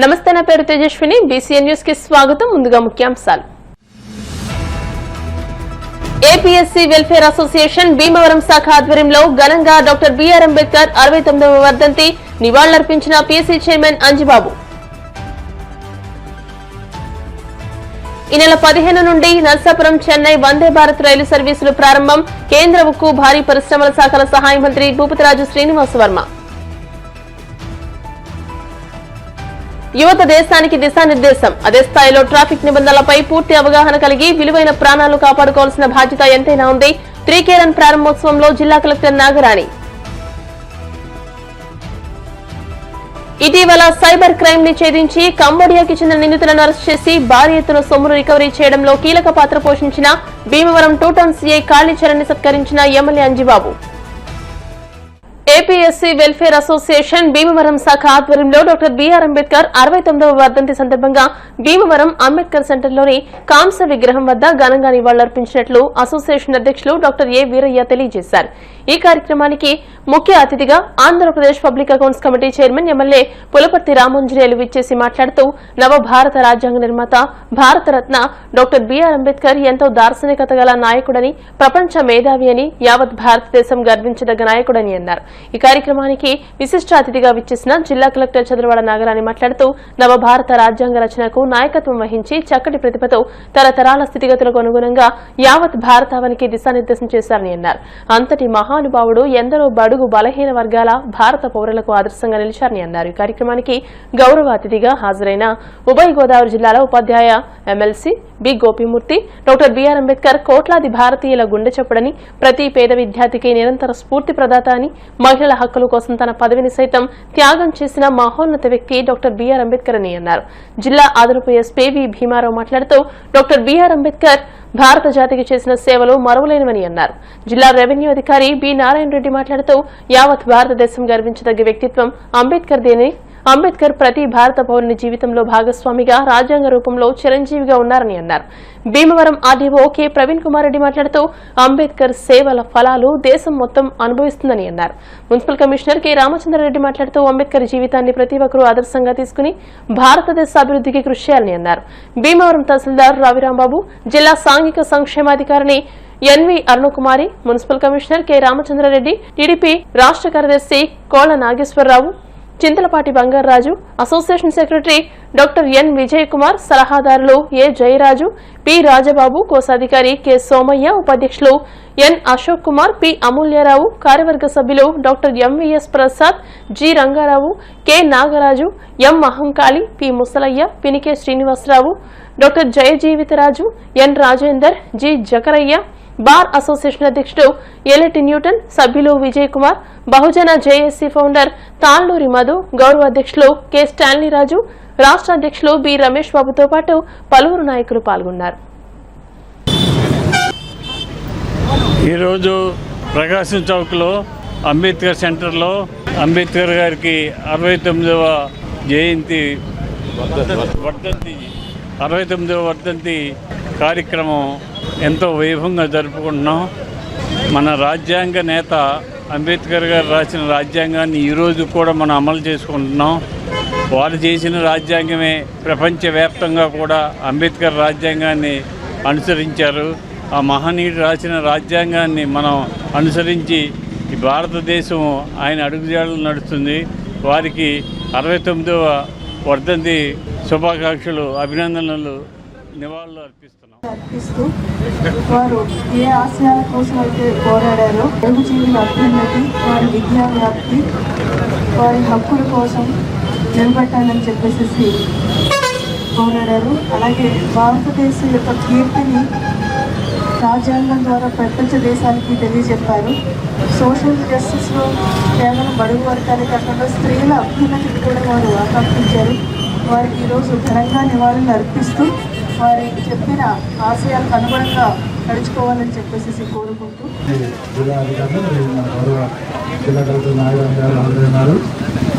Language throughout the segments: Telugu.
నమస్తే, నా పేరు తేజస్విని. బీసీఎన్ న్యూస్ కి స్వాగతం. ముందుగా ముఖ్యాంశాలు. ఏపీఎస్సీ వెల్ఫేర్ అసోసియేషన్ భీమవరం శాఖ ఆధ్వర్యంలో ఘనంగా డాక్టర్ బిఆర్ అంబేద్కర్ 69వ వర్ధంతి నివాళులర్పించిన పీఎస్సీ చైర్మన్ అంజిబాబు. ఈ నెల 15 నుండి నర్సాపురం చెన్నై వందే భారత్ రైలు సర్వీసులు ప్రారంభం. కేంద్ర ఉక్కు భారీ పరిశ్రమల శాఖల సహాయ మంత్రి భూపతిరాజు శ్రీనివాస వర్మ. యువత దేశానికి దిశానిర్దేశం. అదే స్థాయిలో ట్రాఫిక్ నిబంధనలపై పూర్తి అవగాహన కలిగి విలువైన ప్రాణాలు కాపాడుకోవాల్సిన బాధ్యత ఎంతైనా ఉంది. 3K రన్ ప్రారంభోత్సవంలో జిల్లా కలెక్టర్ నాగరాణి. ఇటీవల సైబర్ క్రైమ్ ని ఛేదించి కంబోడియాకి చెందిన నిందితులను అరెస్ట్ చేసి భారీ ఎత్తున సొమ్మును రికవరీ చేయడంలో కీలక పాత్ర పోషించిన భీమవరం 2 టౌన్ సీఐ కాళీచరణ్ ని సత్కరించిన MLA Anjibabu. APSC welfare association Bhimavaram శాఖ ఆధ్వర్యంలో డాక్టర్ బిఆర్ అంబేద్కర్ 69వ వర్ధంతి సందర్భంగా భీమవరం అంబేద్కర్ సెంటర్లోని కాంస్య విగ్రహం వద్ద ఘనంగా నివాళులర్పించినట్లు అసోసియేషన్ అధ్యక్షులు డాక్టర్ ఏ వీరయ్య తెలియజేశారు. ఈ కార్యక్రమానికి ముఖ్య అతిథిగా Andhra Pradesh public accounts committee chairman MLA Pulaparthi Ramanjaneyulu విచ్చేసి మాట్లాడుతూ నవభారత రాజ్యాంగ నిర్మాత భారతరత్న డాక్టర్ బిఆర్ అంబేద్కర్ ఎంతో దార్శనికత గల నాయకుడని, ప్రపంచ మేధావి అని, యావత్ భారతదేశం గర్వించదగ్గ నాయకుడని అన్నారు. ఈ కార్యక్రమానికి విశిష్ట అతిథిగా విచ్చేసిన జిల్లా కలెక్టర్ చంద్రవాడ నాగరాణి మాట్లాడుతూ నవభారత రాజ్యాంగ రచనకు నాయకత్వం వహించి చక్కటి ప్రతిభతో తరతరాల స్థితిగతులకు అనుగుణంగా యావత్ భారతావనికి దిశానిర్దేశం చేశారని అన్నారు. అంతటి మహానుభావుడు ఎందరో బడుగు బలహీన వర్గాల భారత పౌరులకు ఆదర్శంగా నిలిచారని అన్నారు. ఈ కార్యక్రమానికి గౌరవ అతిథిగా హాజరైన ఉభయ గోదావరి జిల్లాల ఉపాధ్యాయ MLC B Gopimurthy doctor BR Ambedkar కోట్లాది భారతీయుల గుండె చప్పుడని, ప్రతి పేద విద్యార్థికి నిరంతర స్ఫూర్తి ప్రదాత అని, మహిళల హక్కుల కోసం తన పదవిని సైతం త్యాగం చేసిన మహోన్నత వ్యక్తి డాక్టర్ బిఆర్ అంబేద్కర్ అని అన్నారు. జిల్లా అదనపు ఎస్పీ వి భీమారావు మాట్లాడుతూ డాక్టర్ బిఆర్ అంబేద్కర్ భారత జాతికి చేసిన సేవలు మరువలేనివని అన్నారు. జిల్లా రెవెన్యూ అధికారి బి నారాయణ రెడ్డి మాట్లాడుతూ యావత్ భారతదేశం గర్వించదగ్గ వ్యక్తిత్వం అంబేద్కర్దేని. అంబేద్కర్ ప్రతి భారత పౌరుని జీవితంలో భాగస్వామిగా రాజ్యాంగ రూపంలో చిరంజీవిగా ఉన్నారని అన్నారు. భీమవరం ఆర్డీఓ కె ప్రవీణ్ కుమార్ రెడ్డి మాట్లాడుతూ అంబేద్కర్ సేవల ఫలాలు దేశం మొత్తం అనుభవిస్తుందని అన్నారు. మున్సిపల్ కమిషనర్ కె రామచంద్రారెడ్డి మాట్లాడుతూ అంబేద్కర్ జీవితాన్ని ప్రతి ఒక్కరూ ఆదర్శంగా తీసుకుని భారతదేశ అభివృద్ధికి కృషి చేయాలని అన్నారు. భీమవరం తహసీల్దార్ రవిరాంబాబు, జిల్లా సాంఘిక సంక్షేమాధికారిని NV Arunakumari, municipal commissioner K Ramachandra Reddy, TDP రాష్ట్ర కార్యదర్శి Kolla Nageswara Rao, Chintalapati Bangaraju, association secretary doctor N Vijay Kumar, సలహాదారులు ఏ జయరాజు, పి రాజబాబు, కోశాధికారి కె సోమయ్య, ఉపాధ్యక్షులు ఎన్ అశోక్ కుమార్, పి అమూల్యరావు, కార్యవర్గ సభ్యులు doctor MVS Prasad, G Ranga Rao, K Nagaraju, M Mahankali, P Musalaiah, Pinike Srinivasa Rao, doctor Jayajeevitharaju, N Rajender, G Jakaraiah, bar association అధ్యక్షుడు ఎలెటి న్యూటన్, సభ్యులు విజయ్ కుమార్, బహుజన జేఏసీ ఫౌండర్ తాళ్లూరి మధు, గౌరవ అధ్యక్షులు కె స్టాన్లీ రాజు, రాష్ట్ర అధ్యక్షులు బి రమేష్ బాబుతో పాటు పలువురు నాయకులు పాల్గొన్నారు. ఈరోజు ప్రకాశం చౌక్లో అంబేద్కర్ సెంటర్లో అంబేద్కర్ గారికి 69వ జయంతి 69వ వర్ధంతి కార్యక్రమం ఎంతో వైభవంగా జరుపుకుంటున్నాం. మన రాజ్యాంగ నేత అంబేద్కర్ గారు రాసిన రాజ్యాంగాన్ని ఈరోజు కూడా మనం అమలు చేసుకుంటున్నాం. వారు చేసిన రాజ్యాంగమే ప్రపంచవ్యాప్తంగా కూడా అంబేద్కర్ రాజ్యాంగాన్ని అనుసరించారు. ఆ మహనీయుడు రాసిన రాజ్యాంగాన్ని మనం అనుసరించి ఈ భారతదేశం ఆయన అడుగుజాడలు నడుస్తుంది. వారికి 69వ వర్ధంతి శుభాకాంక్షలు, అభినందనలు, నివాళులు అర్పిస్తూ వారు ఏ ఆశయాల కోసం అయితే పోరాడారో జీవుల అభ్యున్నతి, వారి విద్యా వ్యాప్తి, వారి హక్కుల కోసం నిలబెట్టాలని చెప్పేసి పోరాడారు. అలాగే భారతదేశం యొక్క కీర్తిని రాజ్యాంగం ద్వారా ప్రపంచ దేశానికి తెలియజెప్పారు. సోషల్ జస్టిస్లో కేవలం బడుగు వర్గాలే కాకుండా స్త్రీల అభ్యున్నతికి కూడా వారు ఆకాంక్షించారు. వారికి ఈరోజు ఘనంగా నివాళులు అర్పిస్తూ వారి చెప్పిన ఆశయాలకు అనుగుణంగా నడుచుకోవాలని చెప్పేసి కోరుకుంటూ జిల్లా అధికారులు గౌరవ జిల్లా కలెక్టర్ నాగరాణి గారు హాజరైనారు.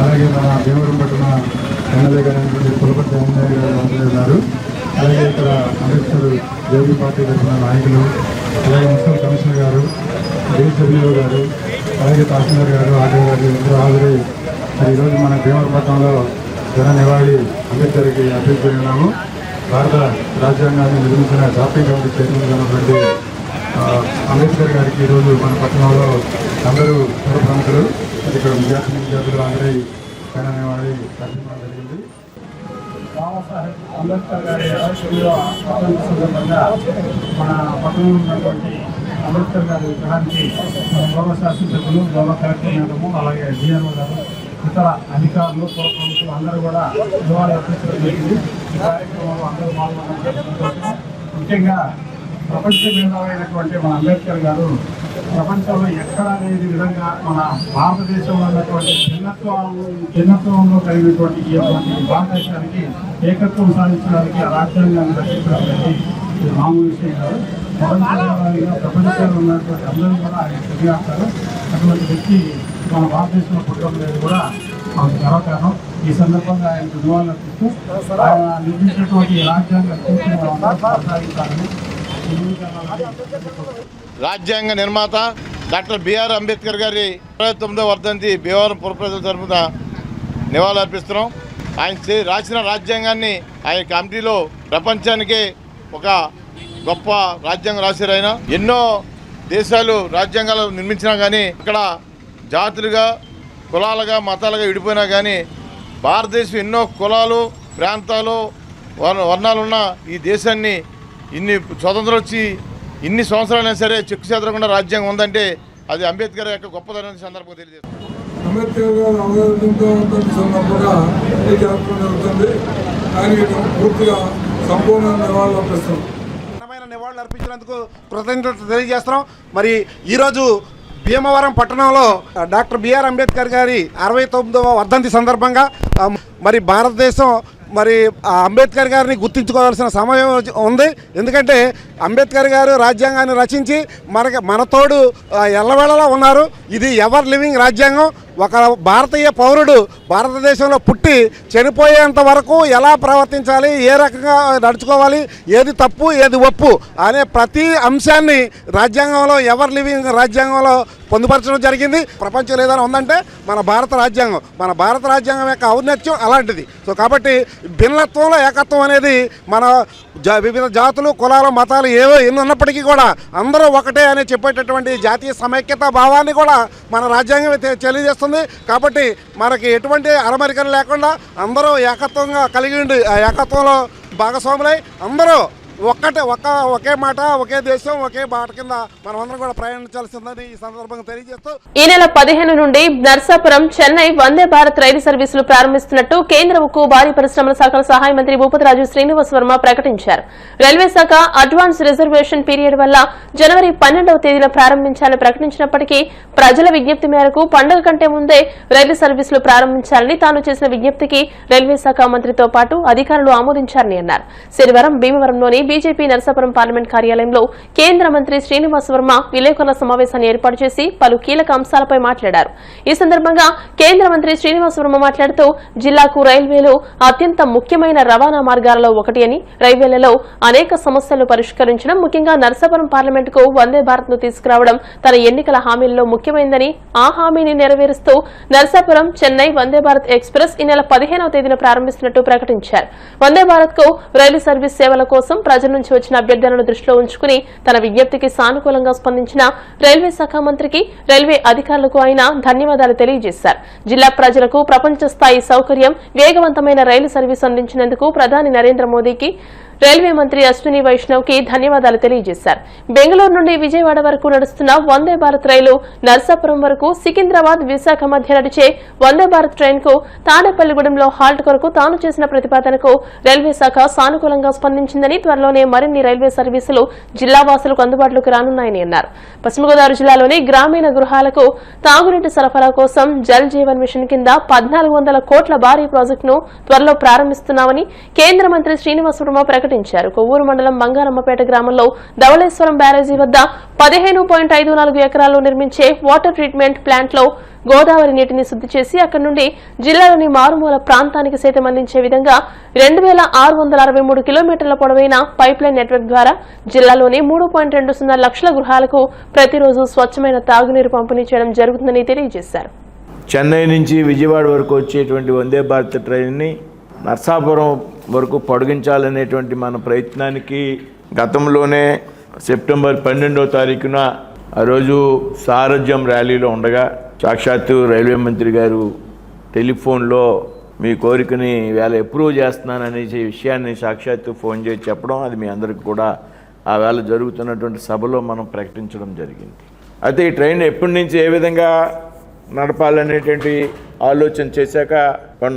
అలాగే మన భీమవరం పట్టణ ఎమ్మెల్యే గారు పులపర్తి ఎమ్మెల్యే గారు హాజరైనారు. అలాగే ఇక్కడ అంబేద్కర్ జేబీ పార్టీ తరఫున నాయకులు, అలాగే మున్సిపల్ కమిషనర్ గారు, డిఎస్డబ్ల్యూ గారు, అలాగే తహసీల్దార్ గారు, ఆర్డీ గారు అందరూ హాజరై ఈరోజు మన భీమవరం పట్టణంలో ఘన నివాళి అంబేద్కర్కి అర్పించుకున్నాము. భారత రాజ్యాంగాన్ని నిర్మించిన డ్రాఫ్టింగ్ కమిటీ చైర్మన్ ఉన్నటువంటి అంబేద్కర్ గారికి ఈరోజు మన పట్టణంలో అందరూ పుర ప్రముఖులు, ఇక్కడ విద్యార్థులు అందరి ఘన నివాళి అర్పించడం జరిగింది. బాబాసాహెబ్ అంబేద్కర్ గారి 29వ వర్ధంతి సందర్భంగా మన పట్టణంలో ఉన్నటువంటి అంబేద్కర్ గారి విగ్రహానికి గౌరవ శాసనసభ్యులు, గౌరవ కలెక్టర్ మేడము, అలాగే డిఆర్ఓ గారు, ఇతర అధికారులు, పుర ప్రముఖులు అందరూ కూడా నివాళి అర్పించడం జరిగింది. ఈ కార్యక్రమంలో అందరూ పాల్గొనడం ముఖ్యంగా ప్రపంచ మేధావైనటువంటి మన అంబేద్కర్ గారు ప్రపంచంలో ఎక్కడా లేని విధంగా మన భారతదేశంలో ఉన్నటువంటి భిన్నత్వంలో కలిగినటువంటి ఈ భారతదేశానికి ఏకత్వం సాధించడానికి ఆ రాజ్యాంగాన్ని రచించడానికి మామూలు విషయం కాదు. ప్రపంచంలో ఉన్నటువంటి అందరూ కూడా ఆయన తెలియజేస్తారు. అటువంటి వ్యక్తి మన భారతదేశంలో పుట్టడం అనేది కూడా మనకు గర్వకారణం. ఈ సందర్భంగా ఆయనకు నివాళులు అర్పిస్తూ ఆయన నిర్మించినటువంటి రాజ్యాంగ కొనసాగించాలని రాజ్యాంగ నిర్మాత డాక్టర్ బిఆర్ అంబేద్కర్ గారి 29వ వర్ధంతి భీమవరం పుర ప్రజల తరఫున నివాళులు అర్పిస్తున్నాం. ఆయన రాసిన రాజ్యాంగాన్ని ఆయన కమిటీలో ప్రపంచానికే ఒక గొప్ప రాజ్యాంగం రాశారు. ఆయన ఎన్నో దేశాలు రాజ్యాంగాలు నిర్మించినా కానీ ఇక్కడ జాతులుగా, కులాలుగా, మతాలుగా విడిపోయినా కానీ భారతదేశం ఎన్నో కులాలు, ప్రాంతాలు, వర్ణాలున్న ఈ దేశాన్ని ఇన్ని స్వతంత్రం వచ్చి ఇన్ని సంవత్సరాలైనా సరే చెక్కు చెదరకుండా రాజ్యాంగం ఉందంటే అది అంబేద్కర్ యొక్క గొప్పదనం సందర్భంగా తెలియజేస్తుంది. అంబేద్కర్ గారు 29వ సందర్భంగా ఈ కార్యక్రమం జరుగుతుంది. ఆయనకి పూర్తిగా సంపూర్ణ నివాళులు అర్పిస్తున్నాం. నివాళులు అర్పించినందుకు కృతజ్ఞతలు తెలియజేస్తున్నాం. మరి ఈరోజు భీమవరం పట్టణంలో డాక్టర్ బిఆర్ అంబేద్కర్ గారి 69వ వర్ధంతి సందర్భంగా మరి భారతదేశం మరి అంబేద్కర్ గారిని గుర్తించుకోవాల్సిన సమయం ఉంది. ఎందుకంటే అంబేద్కర్ గారు రాజ్యాంగాన్ని రచించి మన తోడు ఎల్లవేళలా ఉన్నారు. ఇది ఎవర్ లివింగ్ రాజ్యాంగం. ఒక భారతీయ పౌరుడు భారతదేశంలో పుట్టి చనిపోయేంత వరకు ఎలా ప్రవర్తించాలి, ఏ రకంగా నడుచుకోవాలి, ఏది తప్పు ఏది ఒప్పు అనే ప్రతి అంశాన్ని రాజ్యాంగంలో ఎవర్ లివింగ్ రాజ్యాంగంలో పొందుపరచడం జరిగింది. ప్రపంచంలో ఏదైనా ఉందంటే మన భారత రాజ్యాంగం. మన భారత రాజ్యాంగం యొక్క ఔన్నత్యం అలాంటిది. సో కాబట్టి భిన్నత్వంలో ఏకత్వం అనేది మన వివిధ జాతులు, కులాలు, మతాలు ఎన్ని ఉన్నప్పటికీ కూడా అందరూ ఒకటే అని చెప్పేటటువంటి జాతీయ సమైక్యత భావాన్ని కూడా మన రాజ్యాంగం తెలియజేస్తుంది. కాబట్టి మనకి ఎటువంటి అరమరికలు లేకుండా అందరూ ఏకత్వంగా కలిగి ఉండి ఆ ఏకత్వంలో భాగస్వాములై అందరూ ఒకే మాట, ఒకే దేశం, ఒకే బాట కింద మనమందరం కూడా ప్రయాణించాల్సిందని ఈ సందర్భంగా తెలియజేస్తూ ఈ నెల 15 నుండి నర్సాపురం చెన్నై వందే భారత్ రైలు సర్వీసులు ప్రారంభిస్తున్నట్టు కేంద్ర ఉక్కు, భారీ పరిశ్రమల శాఖల సహాయ మంత్రి భూపతిరాజు శ్రీనివాస్ వర్మ ప్రకటించారు. రైల్వే శాఖ అడ్వాన్స్ రిజర్వేషన్ పీరియడ్ వల్ల జనవరి 12వ తేదీన ప్రారంభించాలని ప్రకటించినప్పటికీ ప్రజల విజ్ఞప్తి మేరకు పండుగ కంటే ముందే రైలు సర్వీసులు ప్రారంభించాలని తాను చేసిన విజ్ఞప్తికి రైల్వే శాఖ మంత్రితో పాటు అధికారులు ఆమోదించారని అన్నారు. శనివారం భీమవరంలోని బీజేపీ నర్సాపురం పార్లమెంట్ కార్యాలయంలో కేంద్ర మంత్రి శ్రీనివాస్ వర్మ విలేకరుల సమావేశాన్ని ఏర్పాటు చేసి పలు కీలక అంశాలపై మాట్లాడారు. ఈ సందర్భంగా కేంద్ర మంత్రి శ్రీనివాస్ వర్మ మాట్లాడుతూ జిల్లాకు రైల్వేలు అత్యంత ముఖ్యమైన రవాణా మార్గాలలో ఒకటి అని, రైల్వేలలో అనేక సమస్యలు పరిష్కరించడం, ముఖ్యంగా నర్సాపురం పార్లమెంటుకు వందే భారత్ ను తీసుకురావడం తన ఎన్నికల హామీల్లో ముఖ్యమైనదని, ఆ హామీని నెరవేరుస్తూ నర్సాపురం చెన్నై వందే భారత్ ఎక్స్ప్రెస్ ఈ నెల 15వ తేదీన ప్రారంభిస్తున్నట్టు ప్రకటించారు. వందే భారత్ కు రైలు సర్వీస్ సేవల కోసం ప్రజల నుంచి వచ్చిన అభ్యర్థనను దృష్టిలో ఉంచుకుని తన విజ్ఞప్తికి సానుకూలంగా స్పందించిన రైల్వే శాఖ మంత్రికి, రైల్వే అధికారులకు ఆయన ధన్యవాదాలు తెలియజేశారు. జిల్లా ప్రజలకు ప్రపంచ స్థాయి సౌకర్యం, వేగవంతమైన రైలు సర్వీసు అందించినందుకు ప్రధాని నరేంద్ర మోదీకి, రైల్వే మంత్రి అశ్విని వైష్ణవ్ కి ధన్యవాదాలు తెలియజేశారు. బెంగళూరు నుండి విజయవాడ వరకు నడుస్తున్న వందే భారత్ రైలు నర్సాపురం వరకు, సికింద్రాబాద్, విశాఖ మధ్య నడిచే వందే భారత్ ట్రైన్ కు తాడేపల్లిగూడెంలో హాల్ట్ కొరకు తాను చేసిన ప్రతిపాదనకు రైల్వే శాఖ సానుకూలంగా స్పందించిందని, త్వరలోనే మరిన్ని రైల్వే సర్వీసులు జిల్లా వాసులకు అందుబాటులోకి రానున్నాయని అన్నారు. పశ్చిమ గోదావరి జిల్లాలోని గ్రామీణ గృహాలకు తాగునీటి సరఫరా కోసం జల్ జీవన్ మిషన్ కింద 1400 కోట్ల భారీ ప్రాజెక్టును త్వరలో ప్రారంభిస్తున్నామని కేంద్ర మంత్రి శ్రీనివాస్ వర్మ ప్రకటించారు. కొవ్వూరు మండలం బంగారమ్మపేట గ్రామంలో ధవళేశ్వరం బ్యారేజీ వద్ద 15.54 ఎకరాల్లో నిర్మించే వాటర్ ట్రీట్మెంట్ ప్లాంట్ లో గోదావరి నీటిని శుద్ది చేసి అక్కడి నుండి జిల్లాలోని మారుమూల ప్రాంతానికి సైతం అందించే విధంగా 2663 కిలోమీటర్ల పొడవైన పైప్లైన్ నెట్వర్క్ ద్వారా జిల్లాలోని 3.20 లక్షల గృహాలకు ప్రతిరోజు స్వచ్ఛమైన తాగునీరు పంపిణీ చేయడం జరుగుతుందని తెలియజేశారు. చెన్నై నుంచి విజయవాడ వరకు వచ్చేటువంటి వందే భారత్ ట్రైన్ని నర్సాపురం వరకు పొడిగించాలనేటువంటి మన ప్రయత్నానికి గతంలోనే సెప్టెంబర్ 12వ తారీఖున ఆ రోజు సారథ్యం ర్యాలీలో ఉండగా సాక్షాత్తు రైల్వే మంత్రి గారు టెలిఫోన్లో మీ కోరికని వేళ అప్రూవ్ చేస్తున్నాననే విషయాన్ని సాక్షాత్తు ఫోన్ చేసి చెప్పడం, అది మీ అందరికి కూడా ఆ వేళ జరుగుతున్నటువంటి సభలో మనం ప్రకటించడం జరిగింది. అయితే ఈ ట్రైన్ ఎప్పటి నుంచి ఏ విధంగా నడపాలనేటువంటి ఆలోచన చేశాక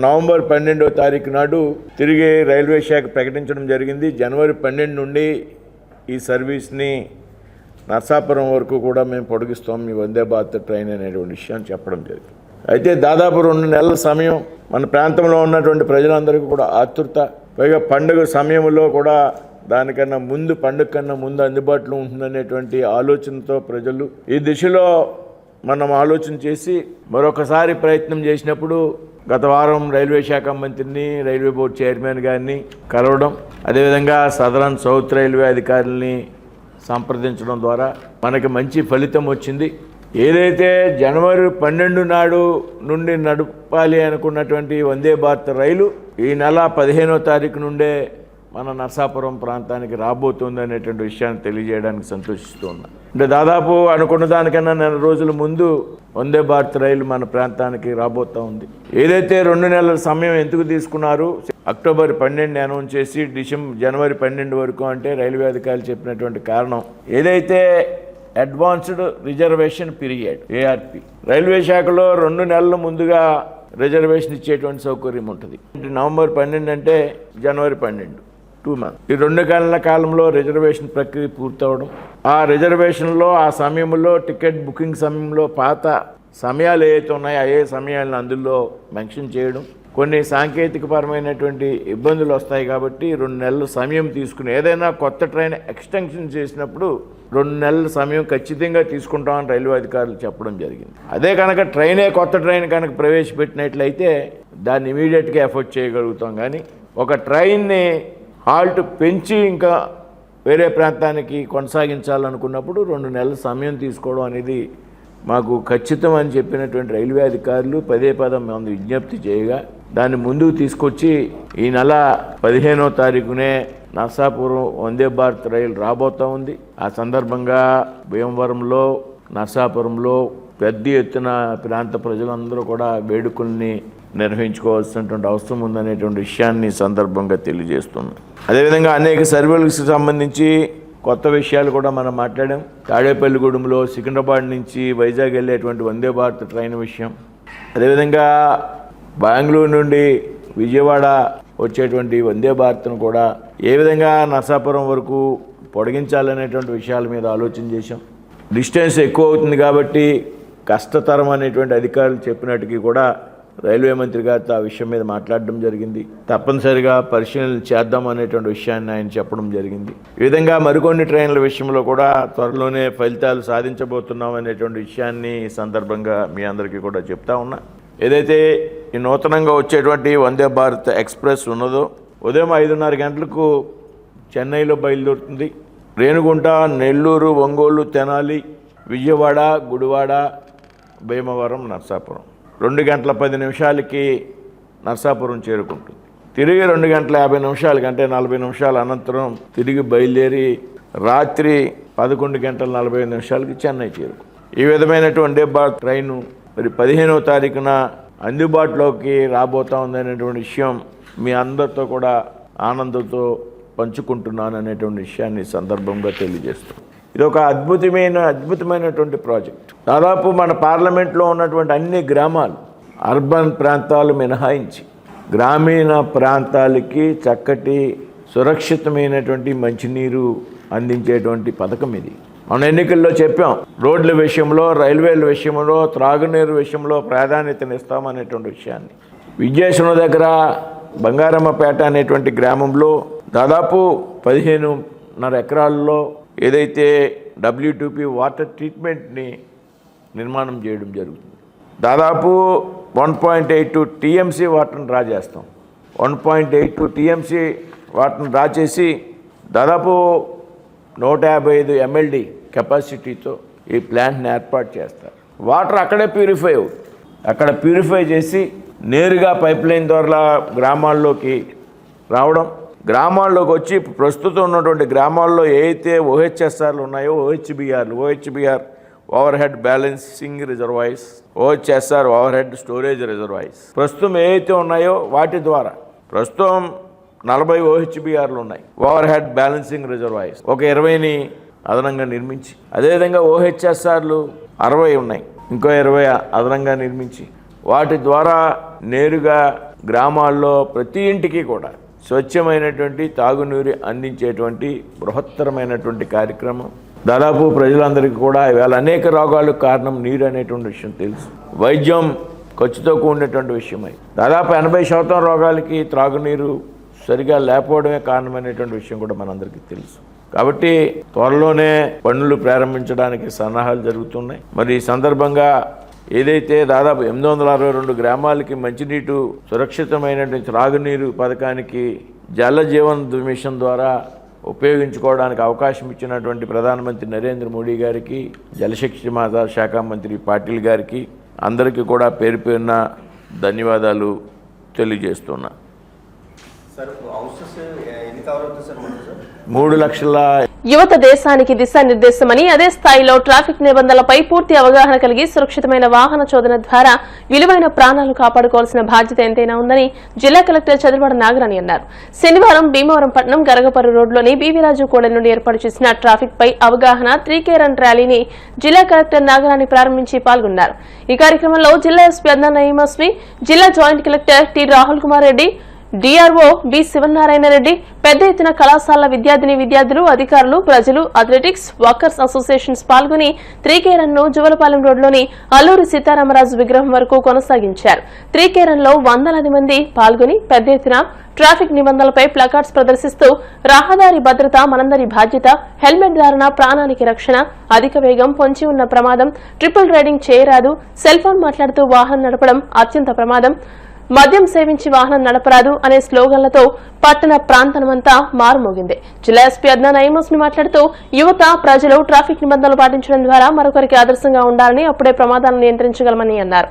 నవంబర్ 12వ తారీఖు నాడు తిరిగి రైల్వే శాఖ ప్రకటించడం జరిగింది. జనవరి 12 నుండి ఈ సర్వీస్ని నర్సాపురం వరకు కూడా మేము పొడిగిస్తాం మీ వందే భారత్ ట్రైన్ అనేటువంటి విషయాన్ని చెప్పడం జరిగింది. అయితే దాదాపు 2 నెలల సమయం మన ప్రాంతంలో ఉన్నటువంటి ప్రజలందరికీ కూడా ఆతృత, పైగా పండుగ సమయంలో కూడా దానికన్నా ముందు, పండుగ కన్నా ముందు అందుబాటులో ఉంటుందనేటువంటి ఆలోచనతో ప్రజలు ఈ దిశలో మనం ఆలోచన చేసి మరొకసారి ప్రయత్నం చేసినప్పుడు గత వారం రైల్వే శాఖ మంత్రిని, రైల్వే బోర్డు చైర్మన్ గారిని కలవడం, అదేవిధంగా సదరన్ సౌత్ రైల్వే అధికారులని సంప్రదించడం ద్వారా మనకి మంచి ఫలితం వచ్చింది. ఏదైతే జనవరి 12 నాడు నుండి నడపాలి అనుకున్నటువంటి వందే భారత్ రైలు ఈ నెల 15వ తారీఖు నుండే మన నర్సాపురం ప్రాంతానికి రాబోతుంది అనేటువంటి విషయాన్ని తెలియజేయడానికి సంతోషిస్తూ ఉన్నాం. అంటే దాదాపు అనుకున్న దానికన్నా 4 రోజుల ముందు వందే భారత్ రైలు మన ప్రాంతానికి రాబోతూ ఉంది. ఏదైతే 2 నెలల సమయం ఎందుకు తీసుకున్నారు, అక్టోబర్ 12 అనౌన్స్ చేసి జనవరి 12 వరకు అంటే రైల్వే అధికారులు చెప్పినటువంటి కారణం, ఏదైతే advanced reservation period ARP railway శాఖలో 2 నెలల ముందుగా రిజర్వేషన్ ఇచ్చేటువంటి సౌకర్యం ఉంటుంది. నవంబర్ 12 అంటే జనవరి 12, 2 months. ఈ 2 నెలల కాలంలో రిజర్వేషన్ ప్రక్రియ పూర్తవడం, ఆ రిజర్వేషన్లో ఆ సమయంలో టికెట్ బుకింగ్ సమయంలో పాత సమయాలు ఏవైతే ఉన్నాయో ఏ సమయాలను అందులో మెన్షన్ చేయడం, కొన్ని సాంకేతికపరమైనటువంటి ఇబ్బందులు వస్తాయి కాబట్టి 2 నెలల సమయం తీసుకుని ఏదైనా కొత్త ట్రైన్ ఎక్స్టెన్షన్ చేసినప్పుడు 2 నెలల సమయం ఖచ్చితంగా తీసుకుంటామని రైల్వే అధికారులు చెప్పడం జరిగింది. అదే కనుక కొత్త ట్రైన్ కనుక ప్రవేశపెట్టినట్లయితే దాన్ని ఇమీడియట్గా ఎఫర్ట్ చేయగలుగుతాం. కానీ ఒక ట్రైన్ని హాల్ట్ పెంచి ఇంకా వేరే ప్రాంతానికి కొనసాగించాలనుకున్నప్పుడు 2 నెలల సమయం తీసుకోవడం అనేది మాకు ఖచ్చితం అని చెప్పినటువంటి రైల్వే అధికారులు పదే మంది విజ్ఞప్తి చేయగా దాన్ని ముందుకు తీసుకొచ్చి ఈ నెల 15వ తారీఖునే నర్సాపురం వందే భారత్ రైలు రాబోతూ ఉంది. ఆ సందర్భంగా భీమవరంలో, నర్సాపురంలో పెద్ద ఎత్తున ప్రాంత ప్రజలందరూ కూడా వేడుకల్ని నిర్వహించుకోవాల్సినటువంటి అవసరం ఉందనేటువంటి విషయాన్ని సందర్భంగా తెలియజేస్తున్నాం. అదేవిధంగా అనేక సర్వీసులకు సంబంధించి కొత్త విషయాలు కూడా మనం మాట్లాడాం. తాడేపల్లిగూడెంలో సికింద్రాబాద్ నుంచి వైజాగ్ వెళ్ళేటువంటి వందే భారత్ ట్రైన్ విషయం, అదేవిధంగా బెంగళూరు నుండి విజయవాడ వచ్చేటువంటి వందే భారత్ను కూడా ఏ విధంగా నర్సాపురం వరకు పొడిగించాలనేటువంటి విషయాల మీద ఆలోచన చేశాం. డిస్టెన్స్ ఎక్కువ అవుతుంది కాబట్టి కష్టతరం అనేటువంటి అధికారులు చెప్పినట్టుకి కూడా రైల్వే మంత్రి గారితో ఆ విషయం మీద మాట్లాడడం జరిగింది. తప్పనిసరిగా పరిశీలన చేద్దాం అనేటువంటి విషయాన్ని ఆయన చెప్పడం జరిగింది. ఈ విధంగా మరికొన్ని ట్రైన్ల విషయంలో కూడా త్వరలోనే ఫలితాలు సాధించబోతున్నాం అనేటువంటి విషయాన్ని ఈ సందర్భంగా మీ అందరికీ కూడా చెప్తా ఉన్నా. ఏదైతే ఈ నూతనంగా వచ్చేటువంటి వందే భారత్ ఎక్స్ప్రెస్ ఉన్నదో ఉదయం 5:30 గంటలకు చెన్నైలో బయలుదేరుతుంది. రేణిగుంట, నెల్లూరు, ఒంగోలు, తెనాలి, విజయవాడ, గుడివాడ, భీమవరం, నర్సాపురం 2 గంటల 10 నిమిషాలకి నర్సాపురం చేరుకుంటుంది. తిరిగి 2 గంటల 50 నిమిషాలకి అంటే 40 నిమిషాల అనంతరం తిరిగి బయలుదేరి రాత్రి 11 గంటల 45 నిమిషాలకి చెన్నై చేరుకుంటుంది. ఈ విధమైనటువంటి భారత్ ట్రైను మరి 15వ తారీఖున అందుబాటులోకి రాబోతా ఉందనేటువంటి విషయం మీ అందరితో కూడా ఆనందంతో పంచుకుంటున్నాను అనేటువంటి విషయాన్ని సందర్భంగా తెలియజేస్తున్నాను. ఇది ఒక అద్భుతమైనటువంటి ప్రాజెక్ట్. దాదాపు మన పార్లమెంట్లో ఉన్నటువంటి అన్ని గ్రామాలు, అర్బన్ ప్రాంతాలు మినహాయించి గ్రామీణ ప్రాంతాలకి చక్కటి సురక్షితమైనటువంటి మంచినీరు అందించేటువంటి పథకం ఇది. మన ఎన్నికల్లో చెప్పాం, రోడ్ల విషయంలో, రైల్వేల విషయంలో, త్రాగునీరు విషయంలో ప్రాధాన్యతనిస్తామనేటువంటి విషయాన్ని. విద్యాశ్వరం దగ్గర బంగారమ్మపేట అనేటువంటి గ్రామంలో దాదాపు 15.5 ఎకరాల్లో ఏదైతే WTP వాటర్ ట్రీట్మెంట్ని నిర్మాణం చేయడం జరుగుతుంది. దాదాపు 1.82 TMC వాటర్ని డ్రా చేస్తాం. 1.82 TMC వాటర్ని డ్రా చేసి దాదాపు 155 MLD కెపాసిటీతో ఈ ప్లాంట్ని ఏర్పాటు చేస్తారు. వాటర్ అక్కడే ప్యూరిఫై అవుతుంది. అక్కడ ప్యూరిఫై చేసి నేరుగా పైప్ లైన్ ద్వారా గ్రామాల్లోకి రావడం, గ్రామాల్లోకి వచ్చి ప్రస్తుతం ఉన్నటువంటి గ్రామాల్లో ఏవైతే ఓహెచ్ఎస్ఆర్లు ఉన్నాయో OHBR overhead balancing reservoirs, OHSR overhead storage reservoirs ప్రస్తుతం ఏవైతే ఉన్నాయో వాటి ద్వారా ప్రస్తుతం 40 ఓహెచ్బిఆర్లు ఉన్నాయి. ఓవర్ హెడ్ బ్యాలెన్సింగ్ రిజర్వాయిస్ ఒక 20ని అదనంగా నిర్మించి, అదేవిధంగా ఓహెచ్ఎస్ఆర్లు 60 ఉన్నాయి, ఇంకో 20 అదనంగా నిర్మించి వాటి ద్వారా నేరుగా గ్రామాల్లో ప్రతి ఇంటికి కూడా స్వచ్ఛమైనటువంటి తాగునీరు అందించేటువంటి బృహత్తరమైనటువంటి కార్యక్రమం. దాదాపు ప్రజలందరికీ కూడా ఇవాళ అనేక రోగాలకు కారణం నీరు అనేటువంటి విషయం తెలుసు. వైద్యం ఖర్చుతో కూడినటువంటి విషయమై దాదాపు 80% రోగాలకి త్రాగునీరు సరిగా లేకపోవడమే కారణమైనటువంటి విషయం కూడా మనందరికీ తెలుసు. కాబట్టి త్వరలోనే పనులు ప్రారంభించడానికి సన్నాహాలు జరుగుతున్నాయి. మరి ఈ సందర్భంగా ఏదైతే దాదాపు 862 గ్రామాలకి మంచినీటి సురక్షితమైనటువంటి త్రాగునీరు పథకానికి జల జీవన్ మిషన్ ద్వారా ఉపయోగించుకోవడానికి అవకాశం ఇచ్చినటువంటి ప్రధానమంత్రి నరేంద్ర మోడీ గారికి, జలశక్తి శాఖ మంత్రి పాటిల్ గారికి అందరికీ కూడా పేరు పేరున ధన్యవాదాలు తెలియజేస్తున్నా. 3 లక్షల యువత దేశానికి దిశానిర్దేశమని, అదే స్థాయిలో ట్రాఫిక్ నిబంధనలపై పూర్తి అవగాహన కలిగి సురక్షితమైన వాహన చోదన ద్వారా విలువైన ప్రాణాలు కాపాడుకోవాల్సిన బాధ్యత ఎంతైనా ఉందని జిల్లా కలెక్టర్ చంద్రబాబు నాగరాణి అన్నారు. శనివారం భీమవరం పట్టణం గరగపర్రు రోడ్లోని బీవీరాజు కూడలి నుండి ఏర్పాటు చేసిన ట్రాఫిక్ పై అవగాహన 3K రన్ ర్యాలీని జిల్లా కలెక్టర్ నాగరాణి ప్రారంభించి పాల్గొన్నారు. ఈ కార్యక్రమంలో జిల్లా ఎస్పీ అన్నా నయీమస్వి, జిల్లా joint collector T Rahul Kumar Reddy, DRO B Sivanarayana Reddy, పెద్ద ఎత్తున కళాశాల విద్యార్థులు, అధికారులు, ప్రజలు, అథ్లెటిక్స్, వాకర్స్ అసోసియేషన్స్ పాల్గొని 3K రన్ ను జువలపాలెం రోడ్లోని అల్లూరి సీతారామరాజు విగ్రహం వరకు కొనసాగించారు. 3K రన్ లో వందలాది మంది పాల్గొని పెద్ద ఎత్తున ట్రాఫిక్ నిబంధనలపై ప్లకార్డ్స్ ప్రదర్శిస్తూ రహదారి భద్రత మనందరి బాధ్యత, హెల్మెట్ ధారణ ప్రాణానికి రక్షణ, అధిక వేగం, పొంచి ఉన్న ప్రమాదం, ట్రిపుల్ రైడింగ్ చేయరాదు, సెల్ ఫోన్ మాట్లాడుతూ వాహనం నడపడం అత్యంత ప్రమాదం, మద్యం సేవించి వాహనం నడపరాదు అనే స్లోగన్లతో పట్టణ ప్రాంతమంతా మారుమోగింది. జిల్లా ఎస్పీ అన్నా నయీమస్వి మాట్లాడుతూ యువత, ప్రజలు ట్రాఫిక్ నిబంధనలు పాటించడం ద్వారా మరొకరికి ఆదర్శంగా ఉండాలని, అప్పుడే ప్రమాదాలను నియంత్రించగలమని అన్నారు.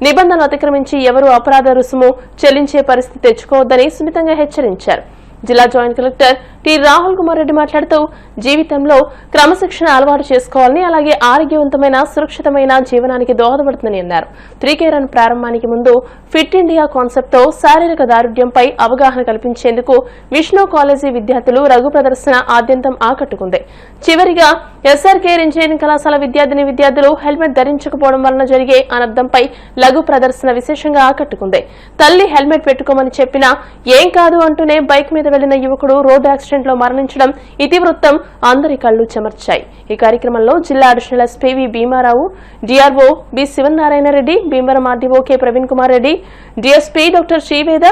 నిబంధనలు అతిక్రమించి ఎవరూ అపరాధ రుసుము చెల్లించే పరిస్థితి తెచ్చుకోవద్దని సున్నితంగా హెచ్చరించారు. జిల్లా joint collector T Rahul Kumar Reddy మాట్లాడుతూ జీవితంలో క్రమశిక్షణ అలవాటు చేసుకోవాలని, అలాగే ఆరోగ్యవంతమైన సురక్షితమైన జీవనానికి దోహదపడుతుందని అన్నారు. 3K రన్ ప్రారంభానికి ముందు ఫిట్ ఇండియా కాన్సెప్ట్ తో శారీరక దారుఢ్యంపై అవగాహన కల్పించేందుకు విష్ణు కాలేజీ విద్యార్థులు రఘు ప్రదర్శన ఆద్యంతం ఆకట్టుకుంది. చివరిగా ఎస్ఆర్కేఆర్ ఇంజనీరింగ్ కళాశాల విద్యార్థులు హెల్మెట్ ధరించకపోవడం వలన జరిగే అనర్థంపై లఘు ప్రదర్శన విశేషంగా ఆకట్టుకుంది. తల్లి హెల్మెట్ పెట్టుకోమని చెప్పినా ఏం కాదు అంటూనే బైక్ మీద వెళ్లిన యువకుడు రోడ్డు యాక్సిడెంట్ లో మరణించడం ఇతివృత్తం అందరి కళ్లు చెమర్చాయి. ఈ కార్యక్రమంలో జిల్లా additional SP V Bheema Rao, DRO B Sivanarayana Reddy, Bhimavaram RDO K Praveen Kumar Reddy, DSP doctor Sriveda,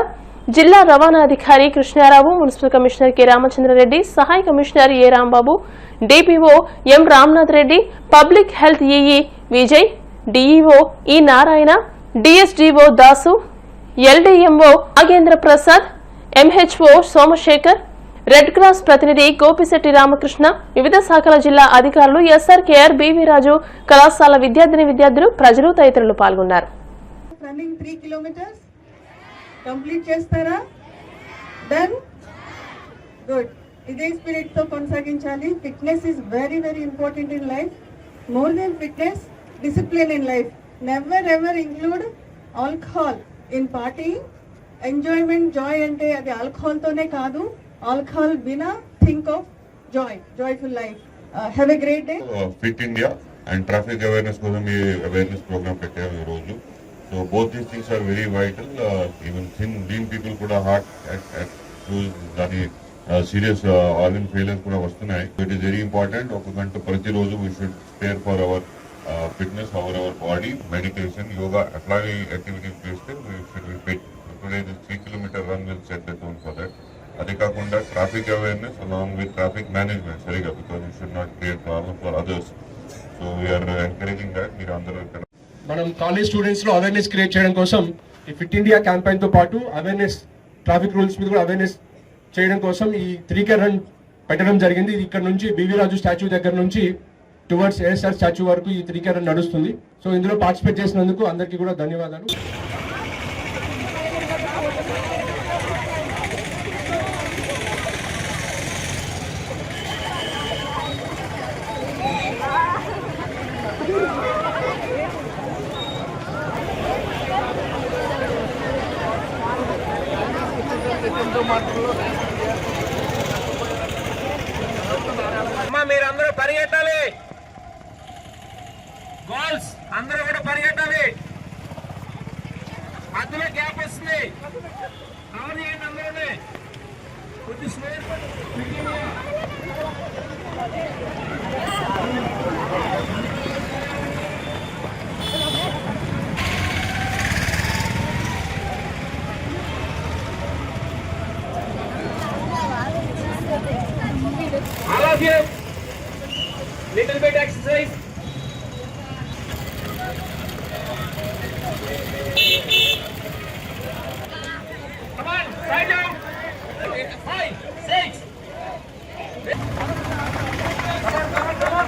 జిల్లా రవాణా అధికారి Krishna Rao, municipal commissioner K Ramachandra Reddy, సహాయ commissioner A Rambabu, DPO M Ramnath Reddy, public health EE Vijay, DEO E Narayana, DSDO Dasu, LDMO Nagendra Prasad, MHO Somasekhar, red cross ప్రతినిధి గోపిశెట్టి రామకృష్ణ, వివిధ శాఖల జిల్లా అధికారులు, ఎస్ఆర్కేఆర్ బీవీరాజు కళాశాల విద్యార్థులు, ప్రజలు తదితరులు పాల్గొన్నారు. రన్నింగ్ 3 కిలోమీటర్స్ కంప్లీట్ చేస్తారా? Done, good. ఇదే స్పిరిట్ తో కొనసాగించాలి. Fitness is very very important in life. More than fitness, discipline in life. Never ever include alcohol in party. Enjoyment, joy అంటే అది ఆల్కహాల్ తోనే కాదు. ఆల్కహాల్ బినా think of joyful life. Have a great day. Fit India and traffic awareness కోసం ఈ అవేర్నెస్ ప్రోగ్రామ్ పెట్టాము ఈ రోజు. So both these things are very vital. Even థీన్ people కూడా హార్ట్ దాని సీరియస్ ఆర్గన్ ఫెయిలియర్స్ కూడా వస్తున్నాయి. It is very important. ఒక గంట ప్రతిరోజు we should spare for hour fitness, our body, meditation, yoga అట్లాగే యాక్టివిటీస్ చేస్తే we should be fit. Today 3 kilometer run will set the tone for that. అదే కాకుండా traffic awareness along with traffic management సరిగా, because you should not create problem for others. So we are encouraging that. మీరు అందరూ ఇక్కడ మనం కాలేజ్ స్టూడెంట్స్ లో అవేర్నెస్ క్రియేట్ చేయడం కోసం ఈ ఫిట్ ఇండియా క్యాంపెయిన్ తో పాటు అవేర్నెస్, ట్రాఫిక్ రూల్స్ మీద కూడా అవేర్నెస్ చేయడం కోసం ఈ 3K రన్ పెట్టడం జరిగింది. ఇక్కడ నుంచి బీవీరాజు స్టాచ్యూ దగ్గర నుంచి టువర్డ్స్ ఏఎస్ఆర్ స్టాచ్యూ వరకు ఈ 3K రన్ నడుస్తుంది. సో ఇందులో పార్టిసిపేట్ చేసినందుకు అందరికీ కూడా ధన్యవాదాలు. మీరందరూ పరిగెట్టాలి, గోల్స్ అందరూ కూడా పరిగెట్టాలి. మధ్యలో గ్యాప్ వస్తుంది, కవర్ చేయండి అందరూ. కొద్ది slower all of you, little bit exercise. Come on, side down. 5, 6. Come on.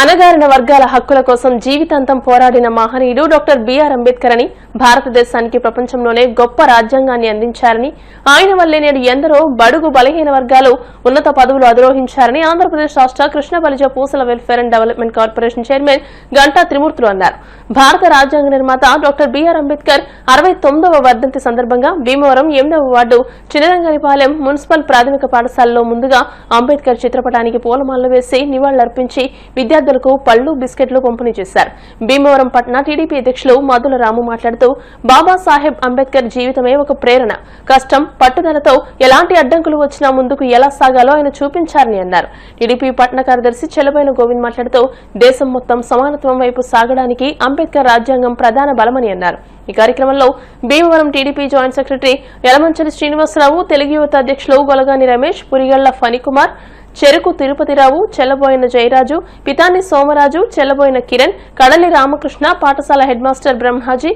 అణగారిన వర్గాల హక్కుల కోసం జీవితాంతం పోరాడిన మహనీయుడు డాక్టర్ బిఆర్ అంబేద్కర్ అని, భారతదేశానికి ప్రపంచంలోనే గొప్ప రాజ్యాంగాన్ని అందించారని, ఆయన వల్లే నేడు ఎందరో బడుగు బలహీన వర్గాలు ఉన్నత పదవులు అధిరోహించారని ఆంధ్రప్రదేశ్ రాష్ట్ర కృష్ణబలిజ పూసల welfare and development corporation chairman Ganta త్రిమూర్తులు అన్నారు. భారత రాజ్యాంగ నిర్మాత డాక్టర్ బిఆర్ అంబేద్కర్ 69వ వర్ధంతి సందర్భంగా భీమవరం 8వ వార్డు చినరంగనిపాలెం మున్సిపల్ ప్రాథమిక పాఠశాలలో ముందుగా అంబేద్కర్ చిత్రపటానికి పూలమాలలు వేసి నివాళులర్పించి విద్యార్థులకు పళ్లు బిస్కెట్లు పంపిణీ చేశారు. భీమవరం పట్టణ టీడీపీ అధ్యక్షులు మధుల రాము మాట్లాడుతూ బాబాసాహెబ్ అంబేద్కర్ జీవితమే ఒక ప్రేరణ, కష్టం పట్టుదలతో ఎలాంటి అడ్డంకులు వచ్చినా ముందుకు ఎలా సాగాలో ఆయన చూపించారని అన్నారు. టీడీపీ పట్టణ కార్యదర్శి చెలబైన గోవింద్ మాట్లాడుతూ దేశం మొత్తం సమానత్వం వైపు సాగడానికి అంబేద్కర్ రాజ్యాంగం ప్రధాన బలమని అన్నారు. ఈ కార్యక్రమంలో భీమవరం టీడీపీ జాయింట్ సెక్రటరీ యలమంచిలి శ్రీనివాసరావు, తెలుగు యువత అధ్యక్షులు గొలగాని రమేష్, పురిగళ్ల ఫణికుమార్, చెరుకు తిరుపతిరావు, చెల్లబోయిన జయరాజు, పితాని సోమరాజు, చెల్లబోయిన కిరణ్, కడలి రామకృష్ణ, పాఠశాల హెడ్ మాస్టర్ బ్రహ్మాజీ,